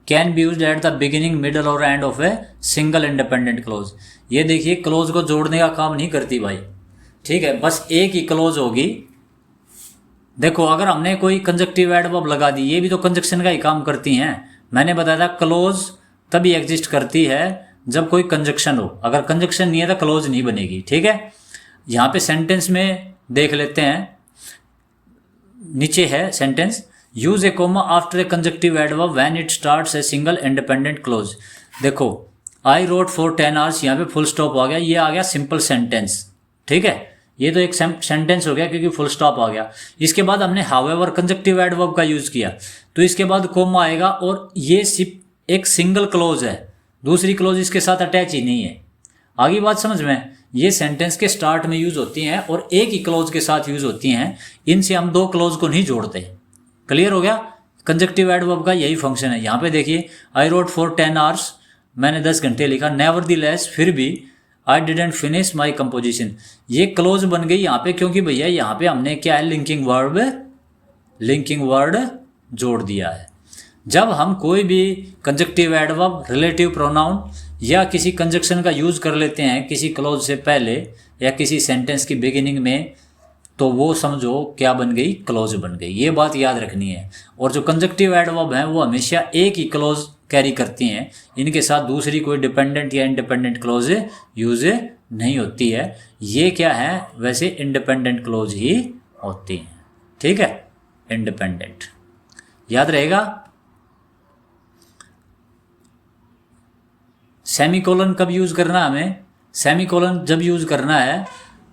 A: can be used at the beginning, middle और end of a single independent clause. ये देखिए क्लोज को जोड़ने का काम नहीं करती भाई, ठीक है, बस एक ही क्लोज होगी। देखो अगर हमने कोई कंजक्टिव एडवर्ब लगा दी, ये भी तो कंजक्शन का ही काम करती हैं। मैंने बताया था क्लोज तभी एग्जिस्ट करती है जब कोई कंजक्शन हो, अगर कंजक्शन नहीं है तो क्लोज नहीं बनेगी, ठीक है। यहाँ पे सेंटेंस में देख लेते हैं, नीचे है sentence, use a comma after a conjunctive adverb when it starts a single independent clause. देखो आई रोट फॉर 10 आवर्स, यहाँ पे फुल स्टॉप आ गया, ये आ गया सिंपल सेंटेंस, ठीक है, ये तो एक सेंटेंस हो गया क्योंकि फुल स्टॉप आ गया। इसके बाद हमने हाउएवर कंजक्टिव एडवर्ब का यूज किया, तो इसके बाद कोमा आएगा और ये सिर्फ एक सिंगल क्लोज है, दूसरी क्लोज इसके साथ अटैच ही नहीं है। आगे बात समझ में, ये सेंटेंस के स्टार्ट में यूज होती हैं और एक ही क्लोज के साथ यूज होती हैं, इनसे हम दो क्लोज को नहीं जोड़ते। क्लियर हो गया, कंजक्टिव एडवर्ब का यही फंक्शन है। यहाँ पे देखिए आई रोट फॉर 10 आवर्स, मैंने 10 घंटे लिखा, नेवरदीलेस, फिर भी I didn't finish my composition, ये क्लोज बन गई यहाँ पे, क्योंकि भैया यहाँ पे हमने क्या है, लिंकिंग वर्ड जोड़ दिया है। जब हम कोई भी कंजक्टिव एडवर्ब, रिलेटिव प्रोनाउन या किसी कंजक्शन का यूज कर लेते हैं किसी क्लोज से पहले या किसी सेंटेंस की बिगिनिंग में, तो वो समझो क्या बन गई, क्लोज बन गई। ये बात याद रखनी है। और जो कंजक्टिव एडवर्ब हैं वो हमेशा एक ही क्लोज कैरी करती हैं, इनके साथ दूसरी कोई डिपेंडेंट या इंडिपेंडेंट क्लोज यूज नहीं होती है। ये क्या है, वैसे इंडिपेंडेंट क्लोज ही होती हैं, ठीक है, इंडिपेंडेंट, याद रहेगा। सेमीकोलन कब यूज करना है हमें, सेमीकोलन जब यूज करना है,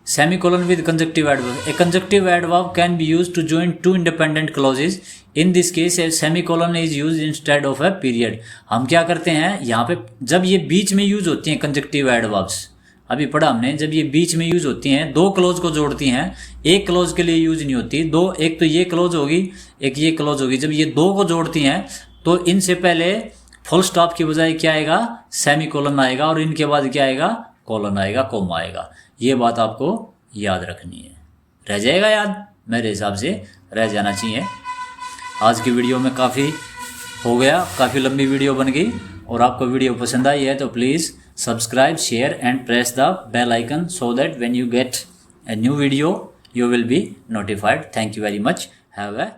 A: semicolon with conjunctive adverb. A conjunctive adverb can be used to join two independent clauses, in this case a semicolon is used instead of a period. हम क्या करते हैं यहाँ पे, जब ये बीच में यूज होती हैं कंजक्टिव एडवर्ब्स, अभी पढ़ा हमने, जब ये बीच में यूज होती हैं, दो क्लोज को जोड़ती हैं, एक क्लोज के लिए यूज नहीं होती, दो, एक तो ये क्लोज होगी, एक ये क्लोज होगी। जब ये दो को जोड़ती हैं तो इनसे पहले फुल स्टॉप की बजाय क्या आएगा, सेमीकोलन आएगा, और इनके बाद क्या आएगा, कोलन आएगा, कोमा आएगा। ये बात आपको याद रखनी है। रह जाएगा याद, मेरे हिसाब से रह जाना चाहिए। आज की वीडियो में काफ़ी हो गया, काफ़ी लंबी वीडियो बन गई, और आपको वीडियो पसंद आई है तो please subscribe, share and press the bell icon so that when you get a new video you will be notified. Thank you very much. Have a